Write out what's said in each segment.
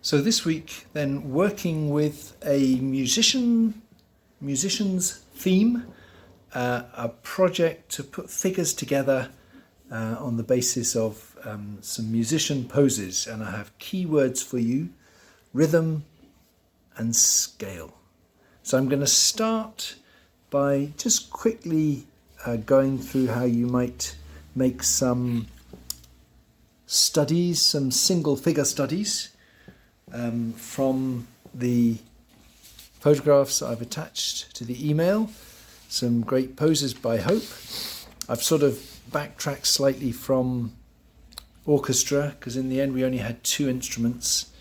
So this week, then, working with a musician's theme, a project to put figures together on the basis of some musician poses. And I have keywords for you: rhythm and scale. So I'm going to start by just quickly going through how you might make some studies, some single figure studies from the photographs I've attached to the email. Some great poses by Hope. I've sort of backtracked slightly from orchestra because in the end we only had two instruments,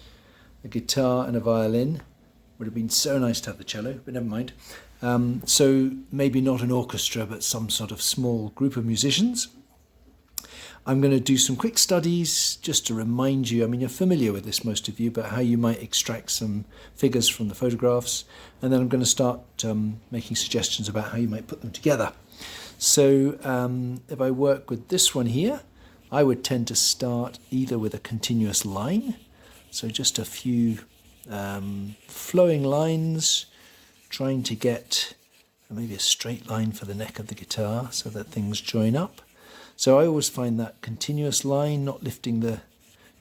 a guitar and a violin. Would have been so nice to have the cello, but never mind. So maybe not an orchestra, but some sort of small group of musicians. I'm going to do some quick studies just to remind you, I mean, you're familiar with this, most of you, but how you might extract some figures from the photographs. And then I'm going to start making suggestions about how you might put them together. So if I work with this one here, I would tend to start either with a continuous line. So just a few flowing lines, trying to get maybe a straight line for the neck of the guitar so that things join up. So I always find that continuous line, not lifting the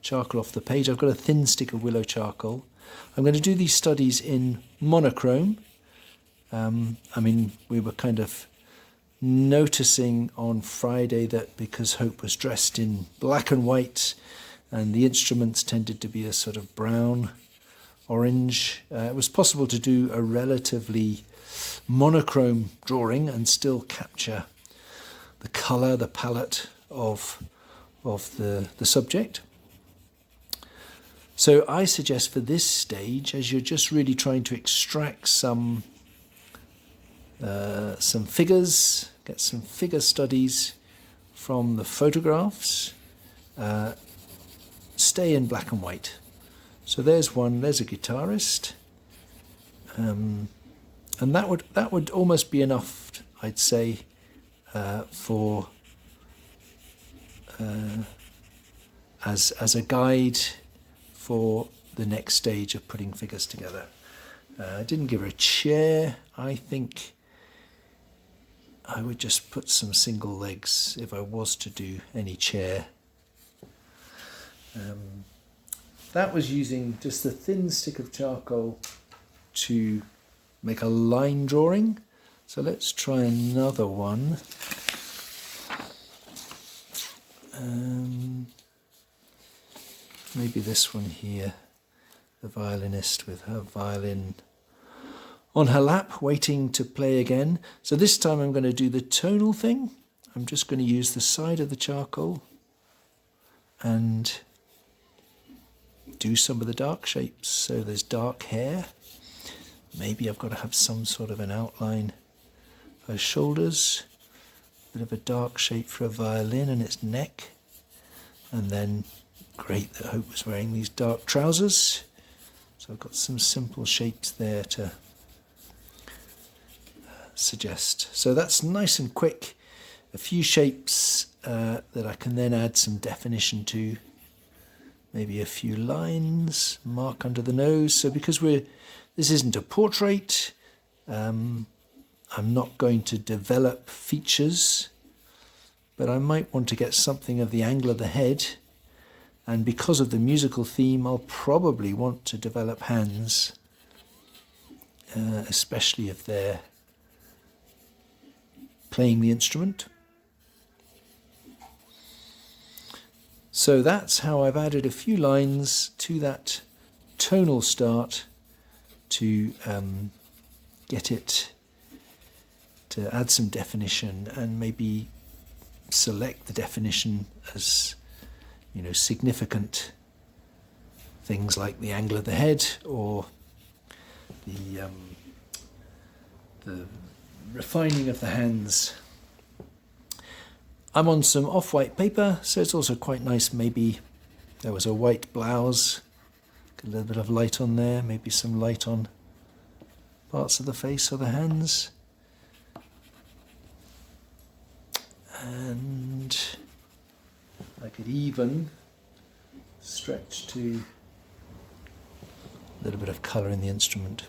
charcoal off the page. I've got a thin stick of willow charcoal. I'm going to do these studies in monochrome. I mean, we were kind of noticing on Friday that because Hope was dressed in black and white and the instruments tended to be a sort of brown, orange, it was possible to do a relatively monochrome drawing and still capture the colour, the palette of the subject. So I suggest for this stage, as you're just really trying to extract some figures, get some figure studies from the photographs, stay in black and white. So there's one, there's a guitarist, and that would almost be enough, I'd say, for as a guide for the next stage of putting figures together. I didn't give her a chair. I think I would just put some single legs if I was to do any chair. That was using just the thin stick of charcoal to make a line drawing. So let's try another one. Maybe this one here, the violinist with her violin on her lap, waiting to play again. So this time I'm going to do the tonal thing. I'm just going to use the side of the charcoal and do some of the dark shapes. So there's dark hair. Maybe I've got to have some sort of an outline. Her shoulders, a bit of a dark shape for a violin and its neck, and then great that Hope was wearing these dark trousers. So I've got some simple shapes there to suggest. So that's nice and quick. A few shapes that I can then add some definition to. Maybe a few lines, mark under the nose. So because this isn't a portrait, I'm not going to develop features, but I might want to get something of the angle of the head. And because of the musical theme, I'll probably want to develop hands, especially if they're playing the instrument. So that's how I've added a few lines to that tonal start to get it to add some definition and maybe select the definition as, significant things like the angle of the head or the refining of the hands. I'm on some off-white paper, so it's also quite nice. Maybe there was a white blouse, a little bit of light on there, maybe some light on parts of the face or the hands. And I could even stretch to a little bit of colour in the instrument.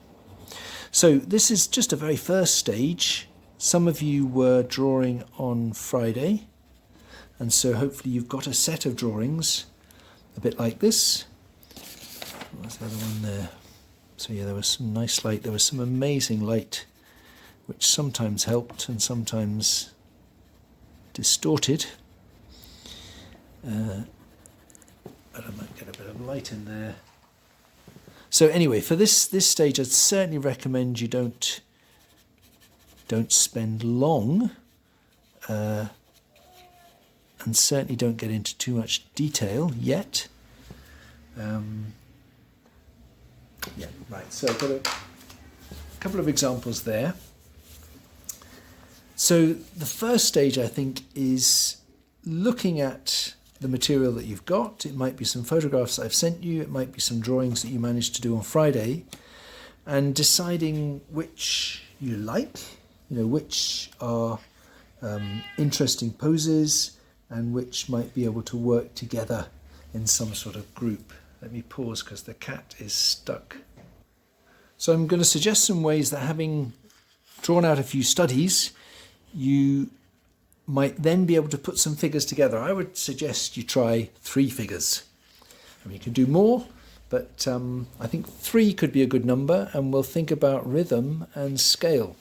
So this is just a very first stage. Some of you were drawing on Friday, and so hopefully you've got a set of drawings a bit like this. What's the other one there? So yeah, there was some nice light, there was some amazing light, which sometimes helped and sometimes distorted. But I might get a bit of light in there. So anyway, for this stage, I'd certainly recommend you don't spend long, and certainly don't get into too much detail yet. Yeah, right. So I've got a couple of examples there. So the first stage, I think, is looking at the material that you've got. It might be some photographs I've sent you, it might be some drawings that you managed to do on Friday, and deciding which you like, which are interesting poses and which might be able to work together in some sort of group. Let me pause because the cat is stuck. So I'm going to suggest some ways that, having drawn out a few studies, you might then be able to put some figures together. I would suggest you try 3 figures. I mean, you can do more, but I think 3 could be a good number, and we'll think about rhythm and scale.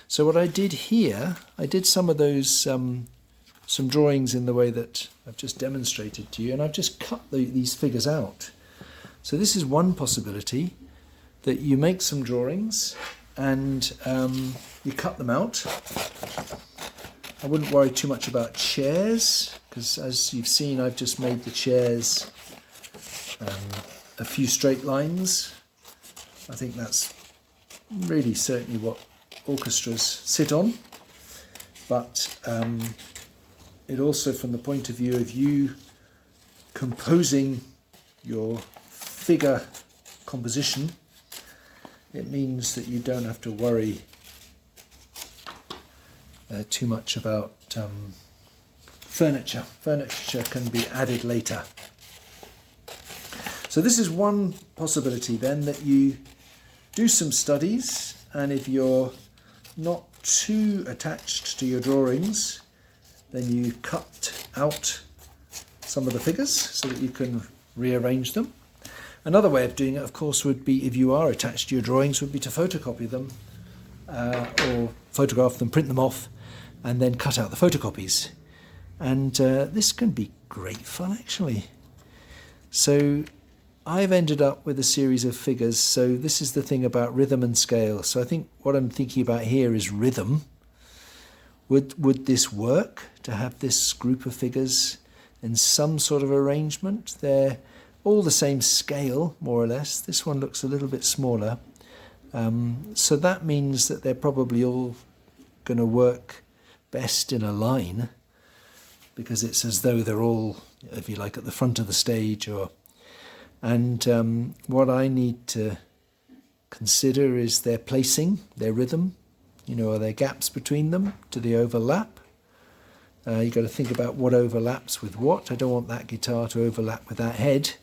So what I did here, I did some of those, some drawings in the way that I've just demonstrated to you, and I've just cut these figures out. So this is one possibility, that you make some drawings and you cut them out. I wouldn't worry too much about chairs, because as you've seen, I've just made the chairs a few straight lines. I think that's really certainly what orchestras sit on. But it also, from the point of view of you composing your figure composition, it means that you don't have to worry too much about furniture. Furniture can be added later. So this is one possibility then, that you do some studies, and if you're not too attached to your drawings, then you cut out some of the figures so that you can rearrange them. Another way of doing it, of course, would be, if you are attached to your drawings, would be to photocopy them or photograph them, print them off, and then cut out the photocopies. And this can be great fun, actually. So I've ended up with a series of figures. So this is the thing about rhythm and scale. So I think what I'm thinking about here is rhythm. Would this work, to have this group of figures in some sort of arrangement? They're all the same scale, more or less. This one looks a little bit smaller. So that means that they're probably all going to work best in a line, because it's as though they're all, if you like, at the front of the stage. And what I need to consider is their placing, their rhythm. Are there gaps between them? Do they overlap? You've got to think about what overlaps with what. I don't want that guitar to overlap with that head.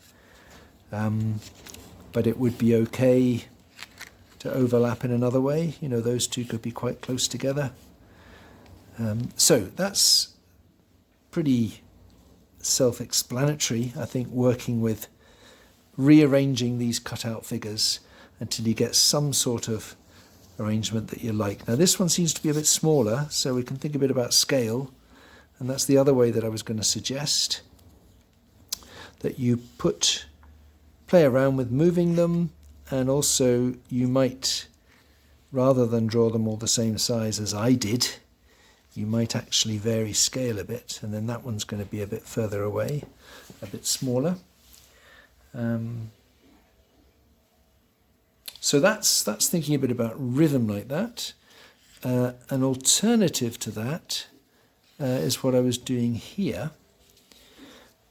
But it would be okay to overlap in another way. Those two could be quite close together. So that's pretty self-explanatory, I think, working with rearranging these cut-out figures until you get some sort of arrangement that you like. Now this one seems to be a bit smaller, so we can think a bit about scale, and that's the other way that I was going to suggest, that you play around with moving them, and also you might, rather than draw them all the same size as I did, you might actually vary scale a bit, and then that one's going to be a bit further away, a bit smaller. So that's thinking a bit about rhythm like that. An alternative to that is what I was doing here.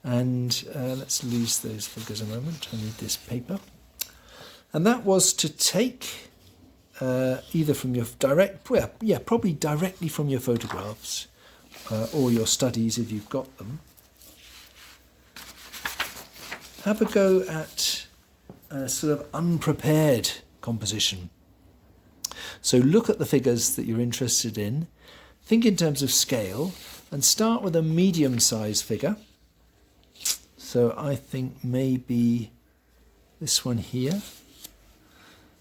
And let's lose those figures a moment. I need this paper. And that was to take either from your probably directly from your photographs or your studies if you've got them. Have a go at a sort of unprepared composition. So look at the figures that you're interested in, think in terms of scale, and start with a medium-sized figure. So I think maybe this one here,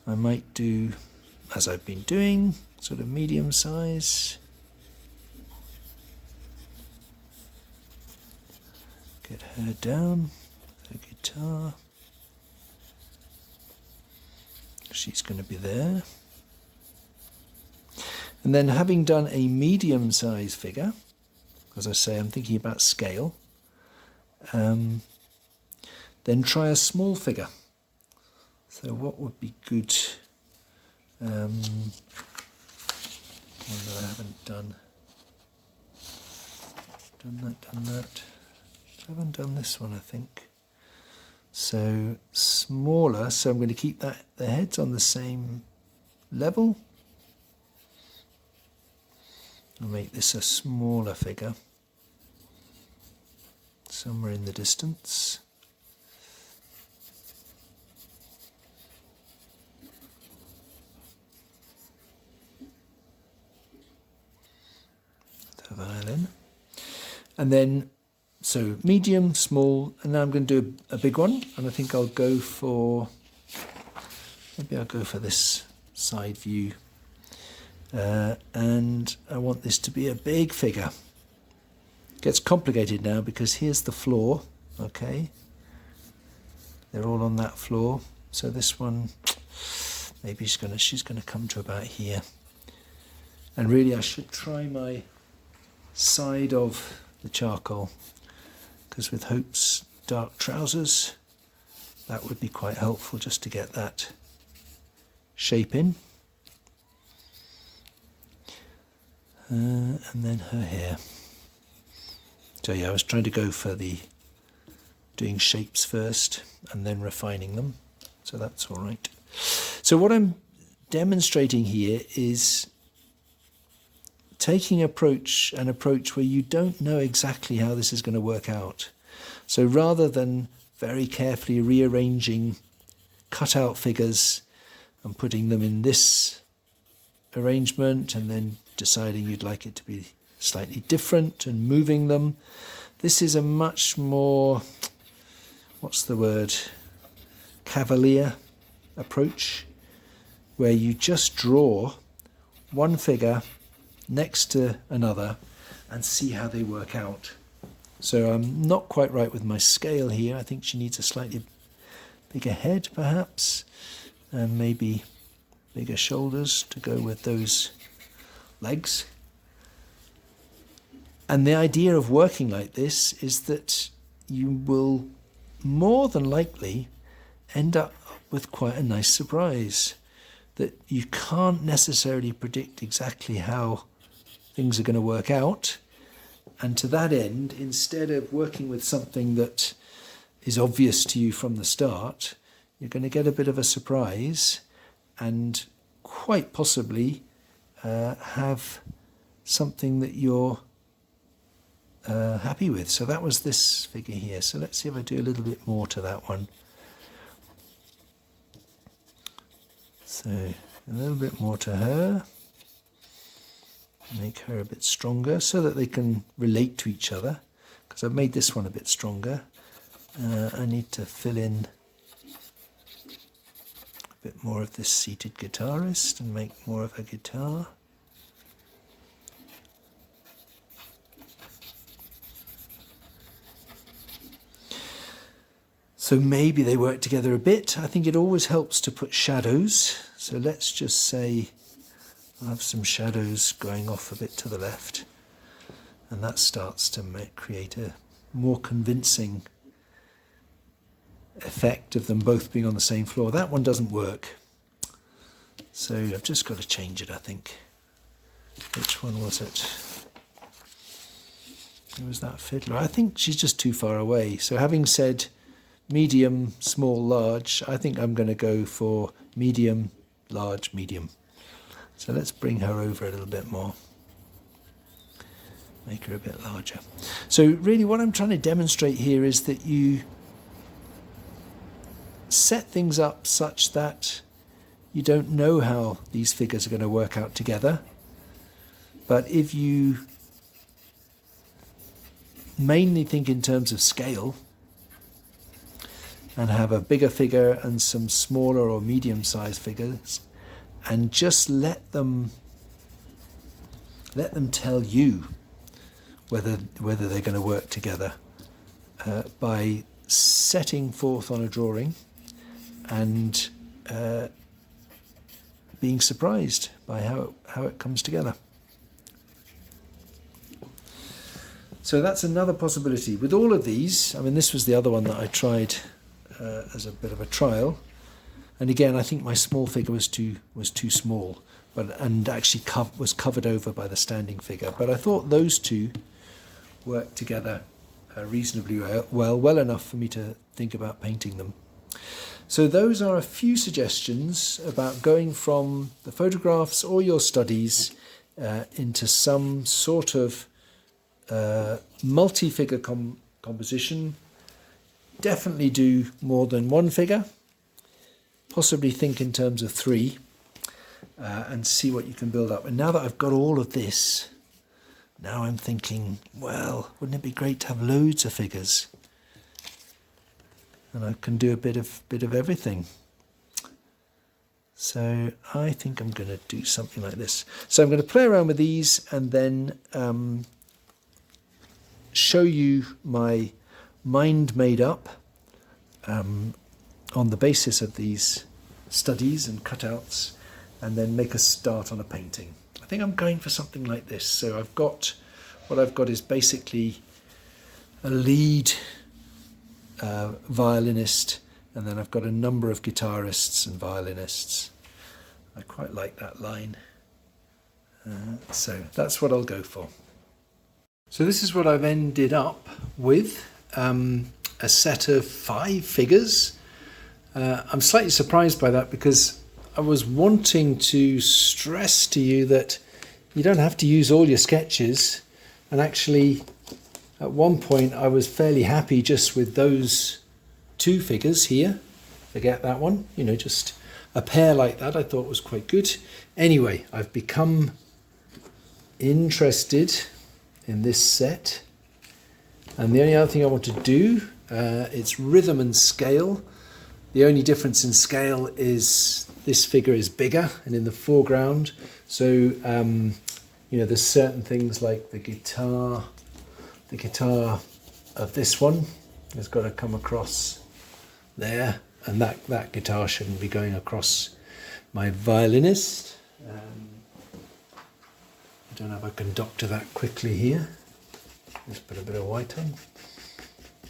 I might do, as I've been doing, sort of medium size. Get her down, the guitar. She's going to be there. And then having done a medium size figure, as I say, I'm thinking about scale, then try a small figure. So what would be good? One that I haven't done. Done that. I haven't done this one, I think. So smaller, so I'm going to keep the heads on the same level. I'll make this a smaller figure, somewhere in the distance. The violin. And then, so medium, small, and now I'm going to do a big one, and I think I'll go for, maybe I'll go for this side view. And I want this to be a big figure. It gets complicated now because here's the floor, okay? They're all on that floor. So this one, maybe she's gonna come to about here. And really I should try my side of the charcoal, because with Hope's dark trousers, that would be quite helpful just to get that shape in. And then her hair. So yeah, I was trying to go for doing shapes first and then refining them. So that's all right. So what I'm demonstrating here is taking an approach where you don't know exactly how this is going to work out. So rather than very carefully rearranging cutout figures and putting them in this arrangement and then deciding you'd like it to be slightly different and moving them, this is a much more, what's the word, cavalier approach, where you just draw one figure next to another and see how they work out. So I'm not quite right with my scale here. I think she needs a slightly bigger head perhaps, and maybe bigger shoulders to go with those legs. And the idea of working like this is that you will more than likely end up with quite a nice surprise, that you can't necessarily predict exactly how things are going to work out. And to that end, instead of working with something that is obvious to you from the start, you're going to get a bit of a surprise and quite possibly have something that you're happy with. So that was this figure here. So let's see if I do a little bit more to that one. So a little bit more to her. Make her a bit stronger so that they can relate to each other, because I've made this one a bit stronger. I need to fill in a bit more of this seated guitarist and make more of her guitar. So maybe they work together a bit. I think it always helps to put shadows. So let's just say I'll have some shadows going off a bit to the left. And that starts to create a more convincing effect of them both being on the same floor. That one doesn't work. So I've just got to change it, I think. Which one was it? Who was that fiddler? I think she's just too far away. So having said medium, small, large, I think I'm going to go for medium, large, medium. So let's bring her over a little bit more. Make her a bit larger. So really what I'm trying to demonstrate here is that you set things up such that you don't know how these figures are going to work out together. But if you mainly think in terms of scale and have a bigger figure and some smaller or medium-sized figures, and just let them tell you whether they're going to work together by setting forth on a drawing and being surprised by how it comes together. So that's another possibility. With all of these, I mean, this was the other one that I tried as a bit of a trial, and again, I think my small figure was too small, and actually was covered over by the standing figure. But I thought those two worked together reasonably well enough for me to think about painting them. So those are a few suggestions about going from the photographs or your studies into some sort of multi-figure composition. Definitely do more than one figure, possibly think in terms of 3, and see what you can build up. And now that I've got all of this, now I'm thinking, well, wouldn't it be great to have loads of figures? And I can do a bit of everything. So I think I'm going to do something like this. So I'm going to play around with these and then show you my mind made up on the basis of these studies and cutouts, and then make a start on a painting. I think I'm going for something like this. So what I've got is basically a lead violinist, and then I've got a number of guitarists and violinists. I quite like that line. So that's what I'll go for. So this is what I've ended up with, a set of 5 figures. I'm slightly surprised by that because I was wanting to stress to you that you don't have to use all your sketches, and actually at one point I was fairly happy just with those 2 figures here. Forget that one, just a pair like that I thought was quite good. Anyway, I've become interested in this set, and the only other thing I want to do, it's rhythm and scale. The only difference in scale is this figure is bigger and in the foreground, so there's certain things like the guitar of this one has got to come across there, and that guitar shouldn't be going across my violinist. I don't know if I can doctor that quickly here. Just put a bit of white on.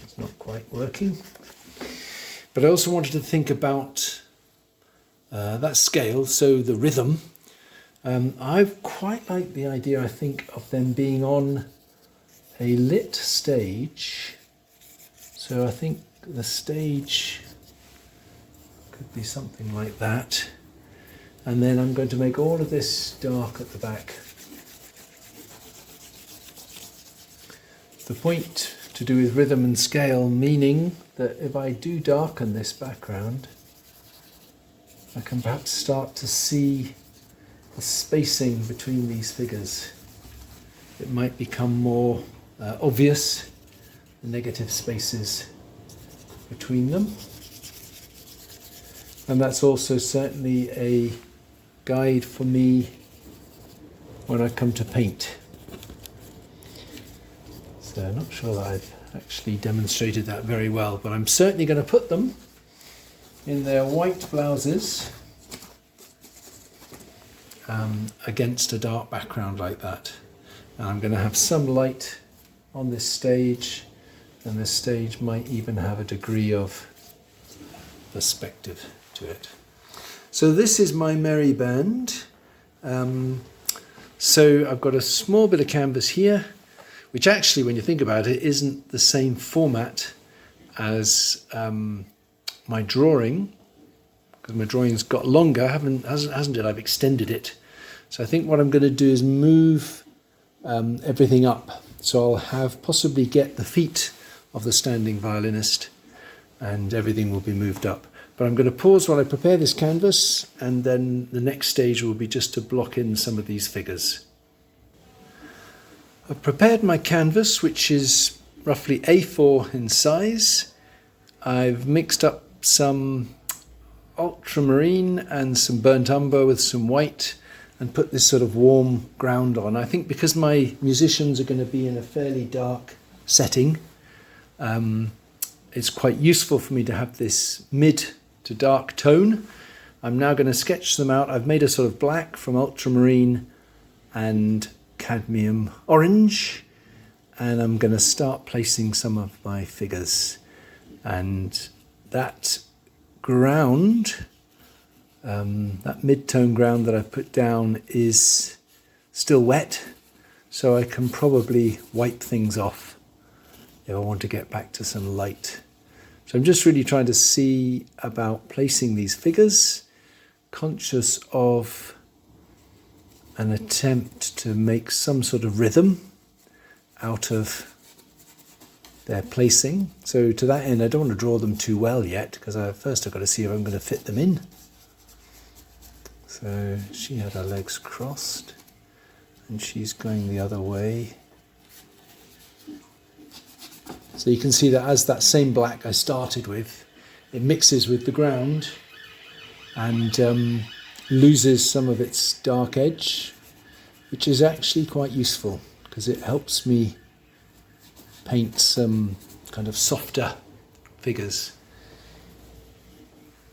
It's not quite working. But I also wanted to think about that scale, so the rhythm. I quite like the idea, I think, of them being on a lit stage. So I think the stage could be something like that. And then I'm going to make all of this dark at the back. The point to do with rhythm and scale, meaning that if I do darken this background, I can perhaps start to see the spacing between these figures. It might become more obvious, the negative spaces between them. And that's also certainly a guide for me when I come to paint. So I'm not sure that I've actually demonstrated that very well, but I'm certainly going to put them in their white blouses against a dark background like that. And I'm going to have some light on this stage, and this stage might even have a degree of perspective to it. So this is my merry band. So I've got a small bit of canvas here, which actually, when you think about it, isn't the same format as my drawing, because my drawing's got longer, hasn't it? I've extended it. So I think what I'm going to do is move everything up. So I'll possibly get the feet of the standing violinist, and everything will be moved up. But I'm going to pause while I prepare this canvas, and then the next stage will be just to block in some of these figures. I've prepared my canvas, which is roughly A4 in size. I've mixed up some ultramarine and some burnt umber with some white and put this sort of warm ground on. I think because my musicians are going to be in a fairly dark setting, it's quite useful for me to have this mid to dark tone. I'm now going to sketch them out. I've made a sort of black from ultramarine and cadmium orange, and I'm going to start placing some of my figures. And that ground, that mid-tone ground that I put down is still wet, so I can probably wipe things off if I want to get back to some light. So I'm just really trying to see about placing these figures, conscious of an attempt to make some sort of rhythm out of their placing. So to that end, I don't want to draw them too well yet, because first I've got to see if I'm going to fit them in. So she had her legs crossed and she's going the other way. So you can see that as that same black I started with, it mixes with the ground and loses some of its dark edge, which is actually quite useful because it helps me paint some kind of softer figures.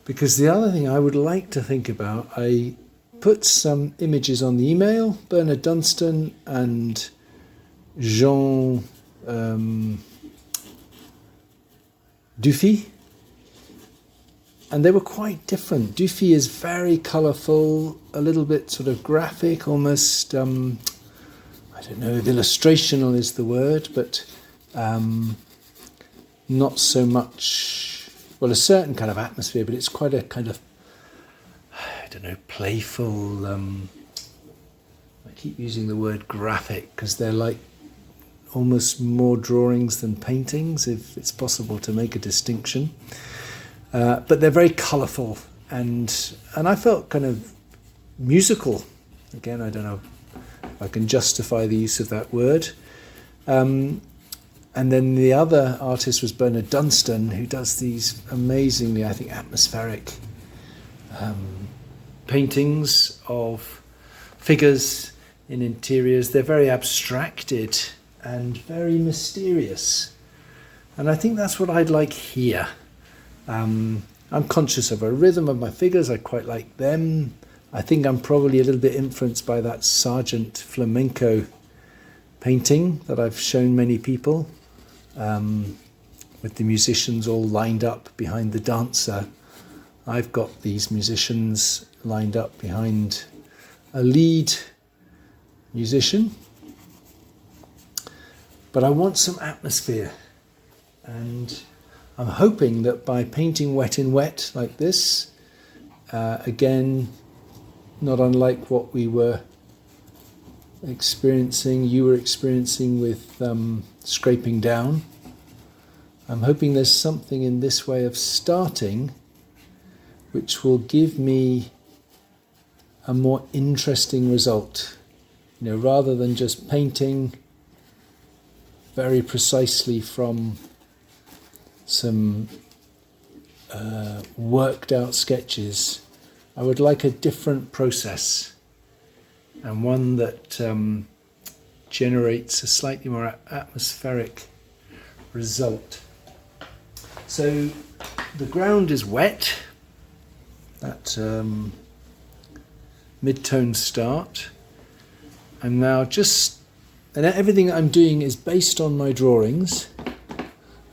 Because the other thing I would like to think about, I put some images on the email, Bernard Dunstan and Jean Dufy, and they were quite different. Dufy is very colourful, a little bit sort of graphic, almost, I don't know if illustrational is the word, but not so much, well, a certain kind of atmosphere, but it's quite a kind of, I don't know, playful, I keep using the word graphic because they're like almost more drawings than paintings, if it's possible to make a distinction. But they're very colourful, and I felt kind of musical. Again, I don't know if I can justify the use of that word. And then the other artist was Bernard Dunstan, who does these amazingly, I think, atmospheric paintings of figures in interiors. They're very abstracted and very mysterious. And I think that's what I'd like here. I'm conscious of a rhythm of my figures. I quite like them. I think I'm probably a little bit influenced by that Sargent flamenco painting that I've shown many people, with the musicians all lined up behind the dancer. I've got these musicians lined up behind a lead musician. But I want some atmosphere, and I'm hoping that by painting wet in wet like this, again, not unlike what we were experiencing, you were experiencing with scraping down, I'm hoping there's something in this way of starting which will give me a more interesting result. You know, rather than just painting very precisely from some worked out sketches, I would like a different process, and one that generates a slightly more atmospheric result. So the ground is wet, that mid-tone start. I'm now and everything I'm doing is based on my drawings.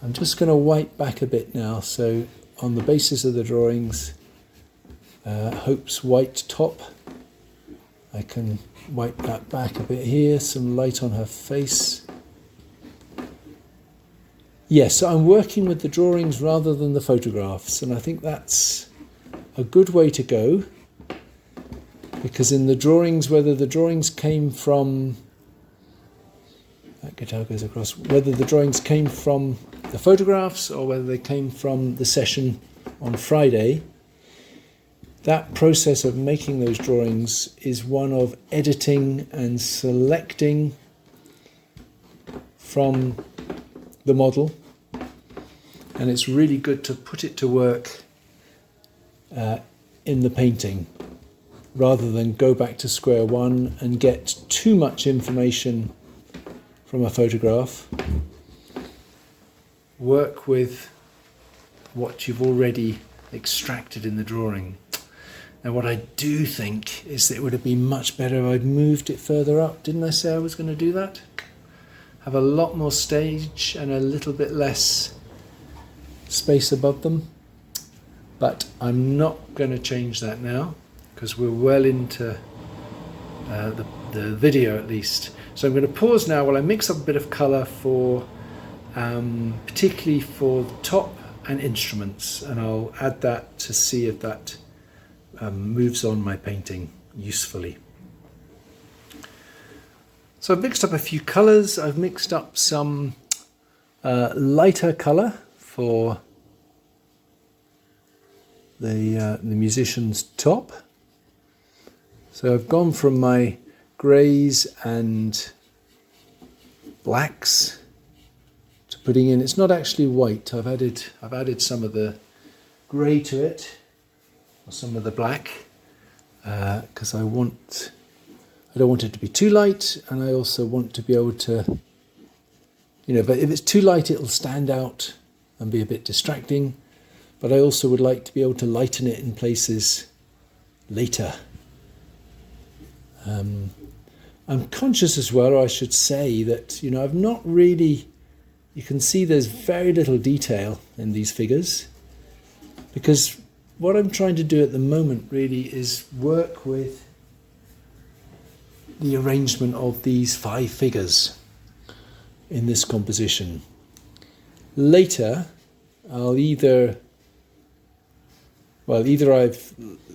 I'm just going to wipe back a bit now. So on the basis of the drawings, Hope's white top, I can wipe that back a bit here, some light on her face. Yes, so I'm working with the drawings rather than the photographs, and I think that's a good way to go, because in the drawings, whether the drawings came from, that guitar goes across, whether the drawings came from the photographs or whether they came from the session on Friday, that process of making those drawings is one of editing and selecting from the model, and it's really good to put it to work in the painting rather than go back to square one and get too much information from a photograph. Work with what you've already extracted in the drawing. Now what I do think is that it would have been much better if I'd moved it further up. Didn't I say I was going to do that? Have a lot more stage and a little bit less space above them. But I'm not going to change that now because we're well into the video at least. So I'm going to pause now while I mix up a bit of colour for particularly for the top and instruments, and I'll add that to see if that moves on my painting usefully. So I've mixed up a few colours. I've mixed up some lighter colour for the musician's top. So I've gone from my greys and blacks to putting in, it's not actually white, I've added some of the grey to it, or some of the black, because I don't want it to be too light, and I also want to be able to, but if it's too light it'll stand out and be a bit distracting, but I also would like to be able to lighten it in places later. I'm conscious as well, or I should say that, I've not really, you can see there's very little detail in these figures, because what I'm trying to do at the moment really is work with the arrangement of these 5 figures in this composition. Later, I'll either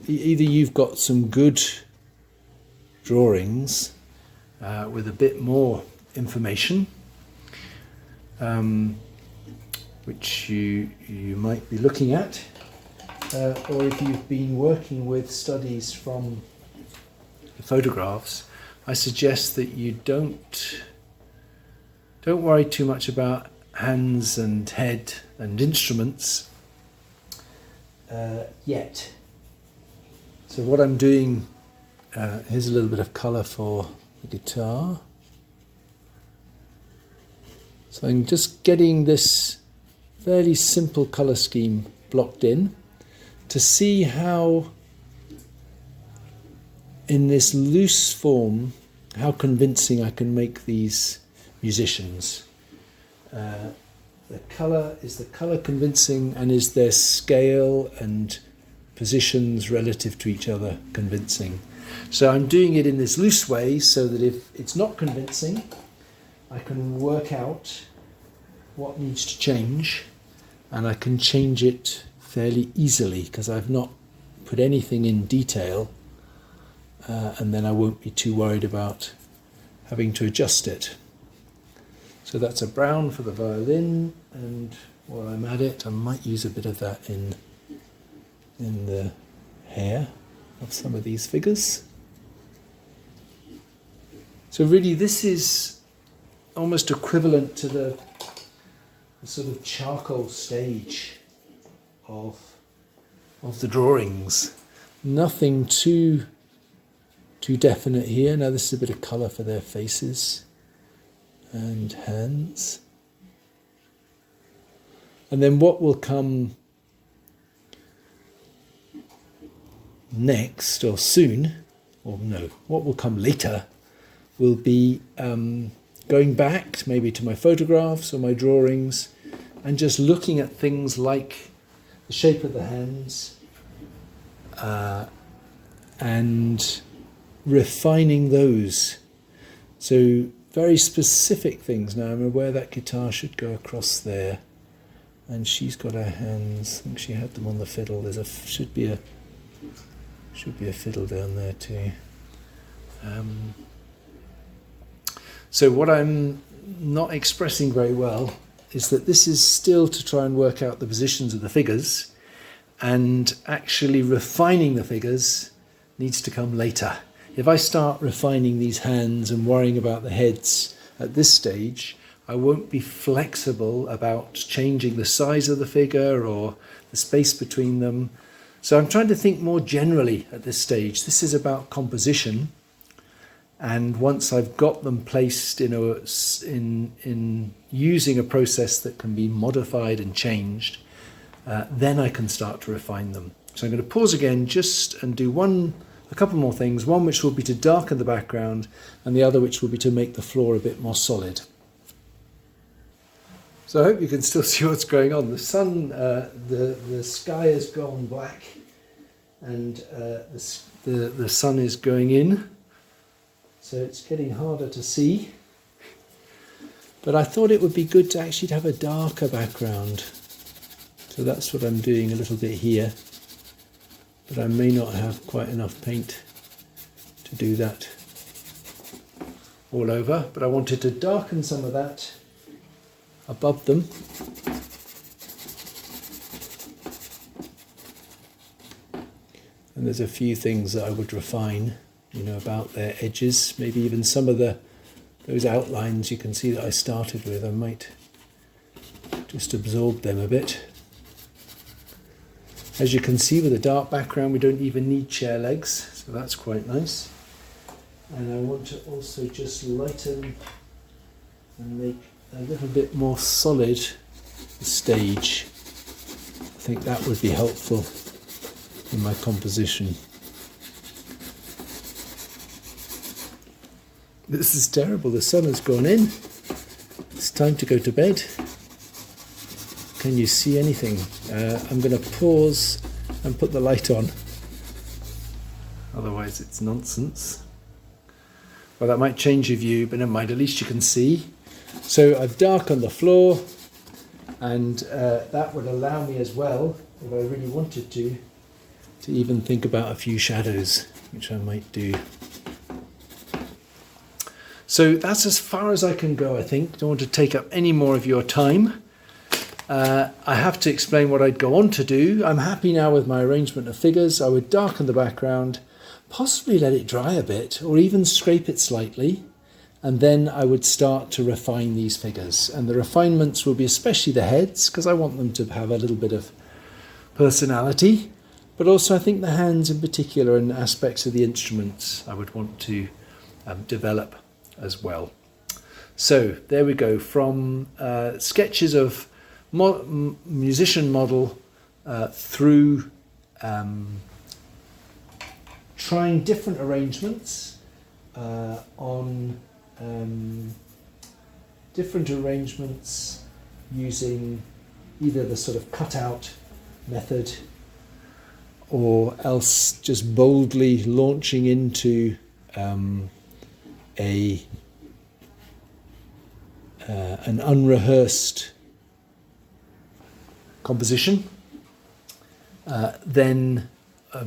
you've got some good drawings with a bit more information, which you might be looking at, or if you've been working with studies from the photographs, I suggest that you don't worry too much about hands and head and instruments yet. So what I'm doing, here's a little bit of colour for the guitar. So I'm just getting this fairly simple colour scheme blocked in to see how, in this loose form, how convincing I can make these musicians. Is the colour convincing, and is their scale and positions relative to each other convincing? So I'm doing it in this loose way so that if it's not convincing, I can work out what needs to change, and I can change it fairly easily because I've not put anything in detail, and then I won't be too worried about having to adjust it. So that's a brown for the violin, and while I'm at it, I might use a bit of that in the hair of some of these figures. So really this is almost equivalent to the sort of charcoal stage of the drawings. Nothing too definite here. Now this is a bit of colour for their faces and hands. And then what will come next, or soon, or no, what will come later will be going back maybe to my photographs or my drawings and just looking at things like the shape of the hands and refining those. So very specific things. Now I'm aware that guitar should go across there, and she's got her hands, I think she had them on the fiddle. Should be a fiddle down there too. So what I'm not expressing very well is that this is still to try and work out the positions of the figures, and actually refining the figures needs to come later. If I start refining these hands and worrying about the heads at this stage, I won't be flexible about changing the size of the figure or the space between them. So I'm trying to think more generally at this stage. This is about composition, and once I've got them placed in using a process that can be modified and changed, then I can start to refine them. So I'm going to pause again and do a couple more things, one which will be to darken the background and the other which will be to make the floor a bit more solid. So I hope you can still see what's going on. The sun, the sky has gone black, and the sun is going in, so it's getting harder to see. But I thought it would be good to actually have a darker background. So that's what I'm doing a little bit here. But I may not have quite enough paint to do that all over. But I wanted to darken some of that above them. And there's a few things that I would refine, about their edges. Maybe even some of those outlines you can see that I started with, I might just absorb them a bit. As you can see, with a dark background, we don't even need chair legs, so that's quite nice. And I want to also just lighten and make a little bit more solid the stage. I think that would be helpful in my composition. This is terrible, the sun has gone in. It's time to go to bed. Can you see anything? I'm going to pause and put the light on. Otherwise it's nonsense. Well, that might change your view, but never mind, at least you can see. So I've darkened the floor, and that would allow me as well, if I really wanted to even think about a few shadows, which I might do. So that's as far as I can go, I think. Don't want to take up any more of your time. I have to explain what I'd go on to do. I'm happy now with my arrangement of figures. I would darken the background, possibly let it dry a bit, or even scrape it slightly, and then I would start to refine these figures. And the refinements will be especially the heads, because I want them to have a little bit of personality, but also I think the hands in particular and aspects of the instruments I would want to develop as well. So there we go, from sketches of musician model through trying different arrangements on different arrangements using either the sort of cutout method or else just boldly launching into an unrehearsed composition, then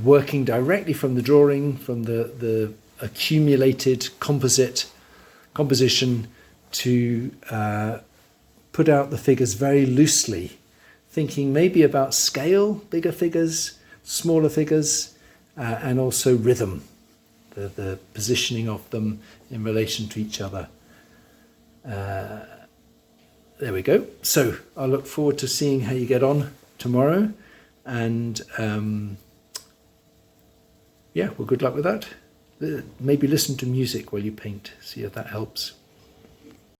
working directly from the drawing, from the accumulated composition to put out the figures very loosely, thinking maybe about scale, bigger figures, smaller figures, and also rhythm, the positioning of them in relation to each other. There we go. So I look forward to seeing how you get on tomorrow, and well, good luck with that. Maybe listen to music while you paint, see if that helps.